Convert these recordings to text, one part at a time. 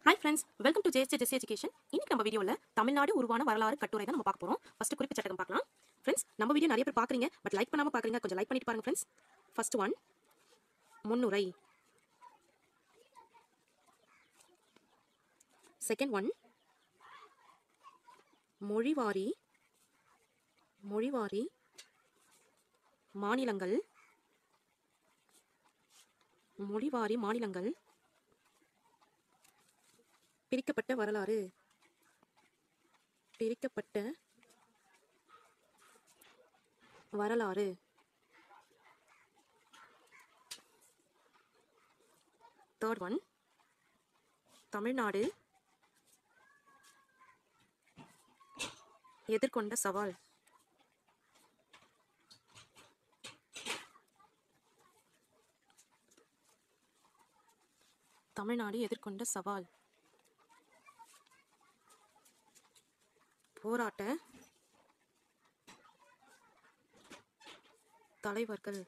Hi friends, welcome to JS education. இன்னைக்கு நம்ம வீடியோவில் தமிழ்நாடு உருவான வரலாறு கட்டுரை தான் நம்ம பார்க்க போகிறோம். ஃபர்ஸ்ட் குறிப்பு சட்டகம் பார்க்கலாம். ஃப்ரெண்ட்ஸ், நம்ம வீடியோ நிறைய பேர் பார்க்குறீங்க, பட் லைக் பண்ணாமல் பார்க்குறீங்க. கொஞ்சம் லைக் பண்ணிட்டு பாருங்க ஃப்ரெண்ட்ஸ். ஃபர்ஸ்ட் ஒன், முன்னுரை. செகண்ட் ஒன், மொழிவாரி மாநிலங்கள். மொழிவாரி மாநிலங்கள் பிரிக்கப்பட்ட வரலாறு. தேர்ட் ஒன், தமிழ்நாடு எதிர்கொண்ட சவால். போராட்ட தலைவர்கள்.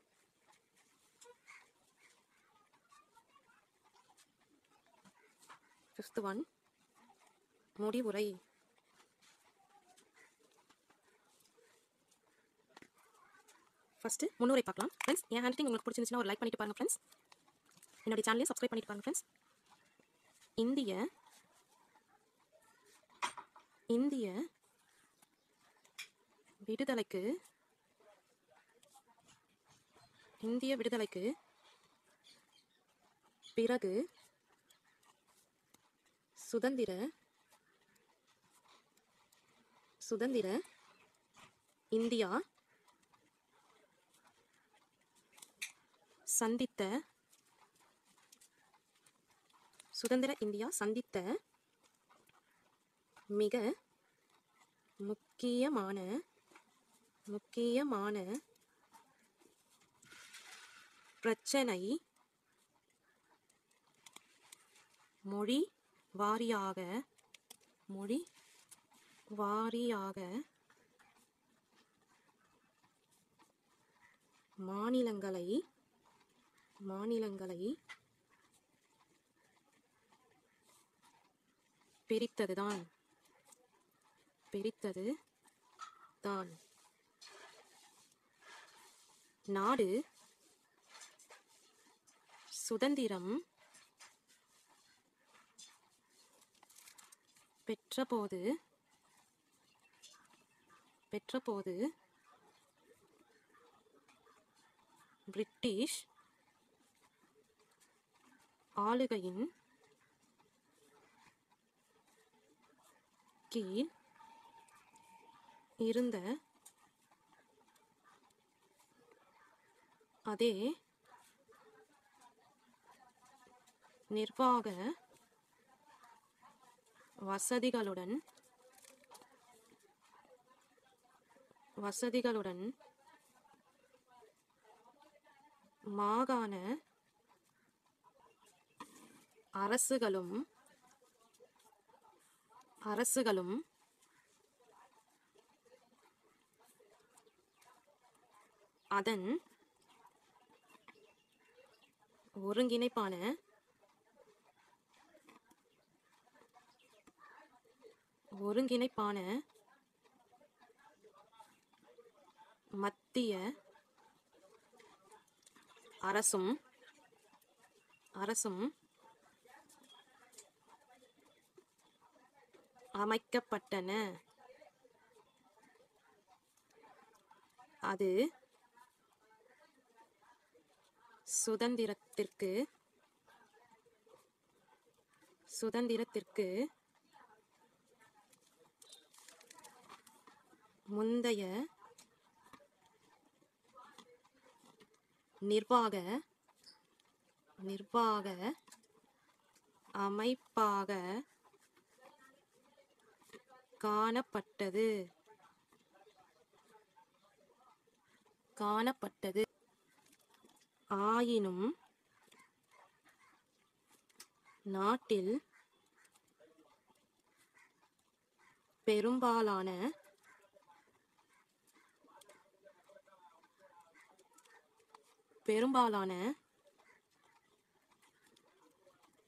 ஃபிஃப்த் ஒன், முடிவுரை. ஃபர்ஸ்ட் முன்னுரை பார்க்கலாம். ஃப்ரெண்ட்ஸ், என் ஹேண்ட் ரைட்டிங் உங்களுக்கு பிடிச்சிருந்துச்சுன்னா ஒரு லைக் பண்ணிட்டு பாருங்க ஃப்ரெண்ட்ஸ். என்னுடைய சேனலையும் சப்ஸ்கிரைப் பண்ணிட்டு பாருங்க ஃப்ரெண்ட்ஸ். இந்திய விடுதலைக்கு பிறகு சுதந்திர இந்தியா சந்தித்த மிக முக்கியமான பிரச்சனை மொழி வாரியாக மாநிலங்களை பிரித்ததுதான். நாடு சுதந்திரம் பெற்றபோது பிரிட்டிஷ் ஆளுகையின் கீழ் இருந்த அதே நிர்வாக வசதிகளுடன் மாகாண அரசுகளும் அதன் ஒருங்கிணைப்பான மத்திய அரசும் அமைக்கப்பட்டன. அது சுதந்திரத்திற்கு முந்தைய நிர்வாக அமைப்பாக காணப்பட்டது. ஆயினும் நாட்டில் பெரும்பாலான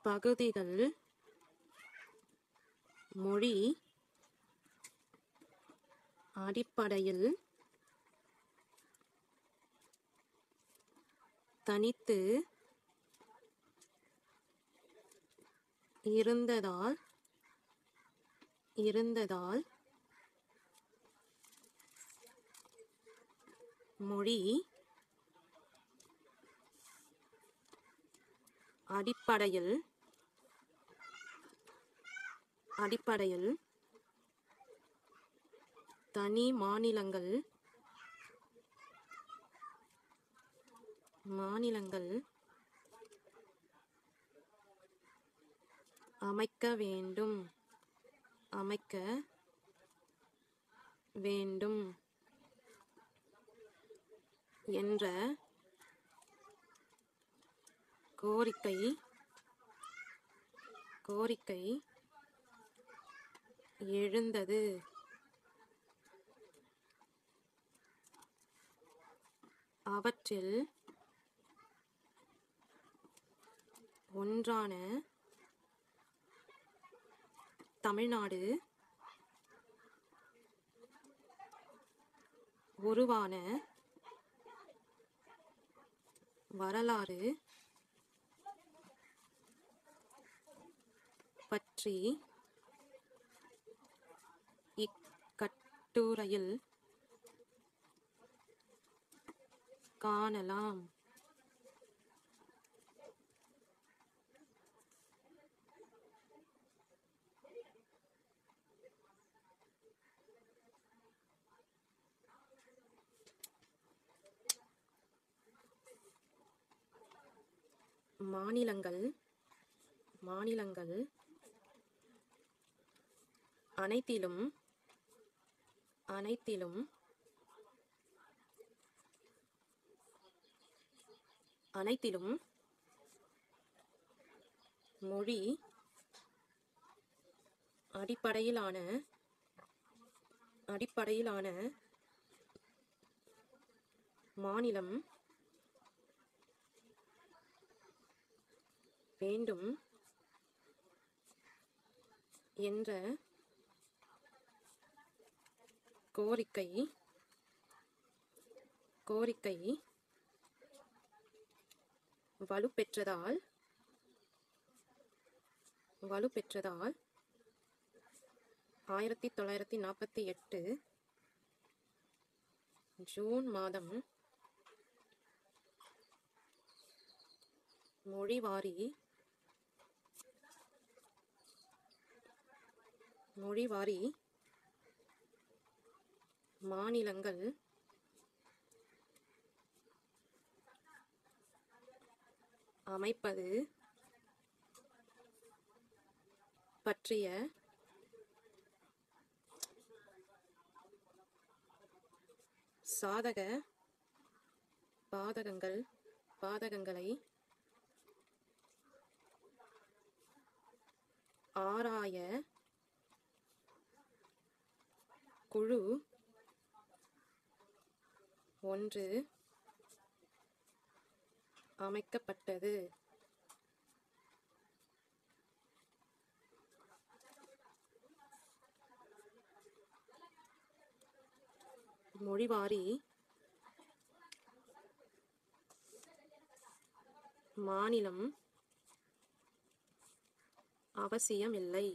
பகுதிகள் மொழி அடிப்படையில் தனித்து இருந்ததால் மொழி அடிப்படையில் தனி மாநிலங்கள் அமைக்க வேண்டும் என்ற கோரிக்கை எழுந்தது. அவற்றில் ஒன்றான தமிழ்நாடு உருவான வரலாறு பற்றி இக்கட்டுரையில் காணலாம். மாநிலங்கள் அனைத்திலும் மொழி அடிப்படையிலான மாநிலம் வேண்டும் என்ற கோரிக்கை வலுப்பெற்றதால் 1948 ஜூன் மாதம் மொழிவாரி மாநிலங்கள் அமைப்பது பற்றிய சாதக பாதகங்களை ஆராய குழு ஒன்று அமைக்கப்பட்டது. மொழிவாரி மாநிலம் அவசியமில்லை.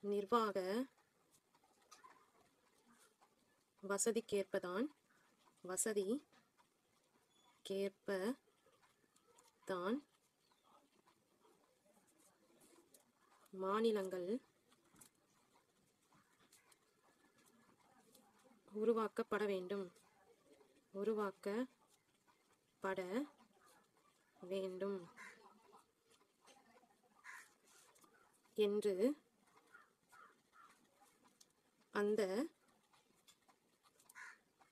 நிர்வாக வசதிக்கேற்பதான் மாநிலங்கள் உருவாக்கப்பட வேண்டும் என்று அந்த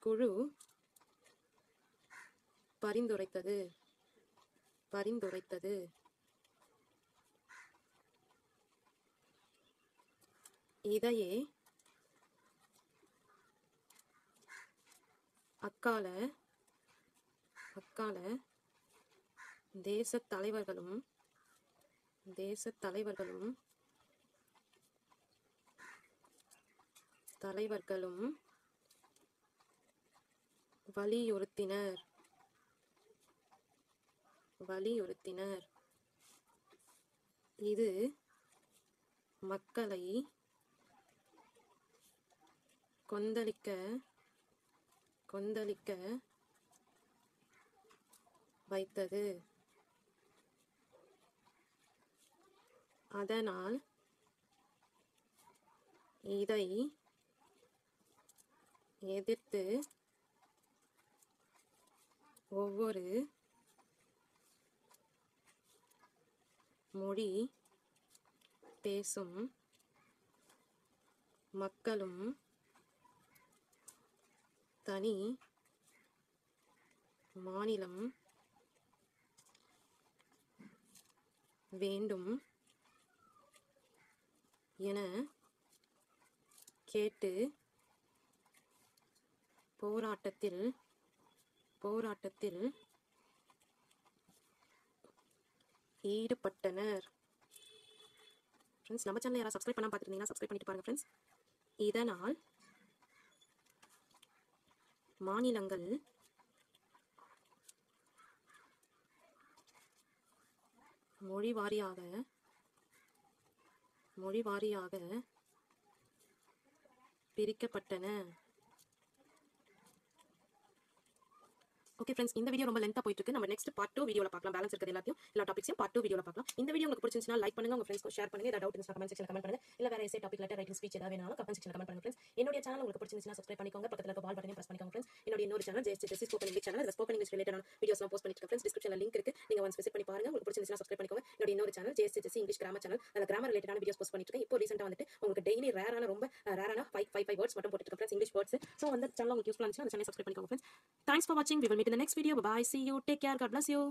குழு பரிந்துரைத்தது. இதையே அக்கால தேசத் தலைவர்களும் வலியுறுத்தினர். இது மக்களை கொந்தளிக்க வைத்தது. அதனால் இதை எதிர்த்து ஒவ்வொரு மொழி பேசும் மக்களும் தனி மாநிலம் வேண்டும் என கேட்டு போராட்டத்தில் ஈடுபட்டனர். ஃப்ரெண்ட்ஸ், நம்ம சேனல் யாராவது சப்ஸ்கிரைப் பண்ணாம பார்த்துருந்தீங்கன்னா சப்ஸ்கிரைப் பண்ணிட்டு பாருங்க ஃப்ரெண்ட்ஸ். இதனால் மாநிலங்கள் மொழி வாரியாக பிரிக்கப்பட்டன. ஓகே ஃப்ரெண்ட்ஸ், இந்த வீடியோ ரொம்ப லென்த்தா போயிட்டு இருக்கு. நம்ம நெக்ஸ்ட் பார்ட் 2 வீடியோல பார்க்கலாம். பேலன்ஸ் இருக்கிறது எல்லாத்தையும் எல்லா டாபிக்ஸையும் பார்ட் 2 வீடியோல பார்க்கலாம். இந்த வீடியோ உங்களுக்கு பிடிச்சிருந்துச்சுனா லைக் பண்ணுங்க, உங்க ஃப்ரெண்ட்ஸ்க்கு ஷேர் பண்ணுங்க. ஏதாவது டவுட் இருந்தா கமெண்ட் செக்ஷன்ல கமெண்ட் பண்ணுங்க. இல்ல வேற essay topic letter writing speech ஏதாவது வேணாலும் கமெண்ட் செக்ஷன்ல கமெண்ட் பண்ணுங்க ஃப்ரெண்ட்ஸ். என்னோட சேனல் உங்களுக்கு பிடிச்சிருந்துச்சுனா சப்ஸ்கிரைப் பண்ணிக்கோங்க. பக்கத்துல இருக்க பால் பட்டனை பிரஸ் பண்ணிக்கோங்க ஃப்ரெண்ட்ஸ். என்னோட இன்னொரு channel JST spoken English channel. Spoken English ரிலேட்டடான வீடியோஸ்லாம் போஸ்ட் பண்ணிட்டு இருக்கேன் ஃப்ரெண்ட்ஸ். டிஸ்கிரிப்ஷன்ல லிங்க் இருக்கு. நீங்க ஒன்ஸ் விசிட் பண்ணி பாருங்க. உங்களுக்கு பிடிச்சிருந்துச்சுனா சப்ஸ்கிரைப் பண்ணிக்கோங்க. என்னோட இன்னொரு channel JST English grammar channel. அந்த கிராமர் ரிலேட்டடான வீடியோஸ் போஸ்ட் பண்ணிட்டு இருக்கேன். இப்போ ரீசெண்டா வந்துட்டு உங்களுக்கு டெய்லி ரொம்ப ரேரான 5 வேர்ட்ஸ் மட்டும் போட்டுட்டு இருக்கேன் ஃப்ரெண்ட்ஸ், இங்கிலீஷ் வேர்ட்ஸ். சோ அந்த சேனல் உங்களுக்கு யூஸ்ஃபுல்லா இருந்துச்சுனா அந்த சேனலை சப்ஸ்கிரைப் பண்ணிக்கோங்க friends. Thanks for watching. We will meet in the next video. Bye bye. See you. Take care. God bless you.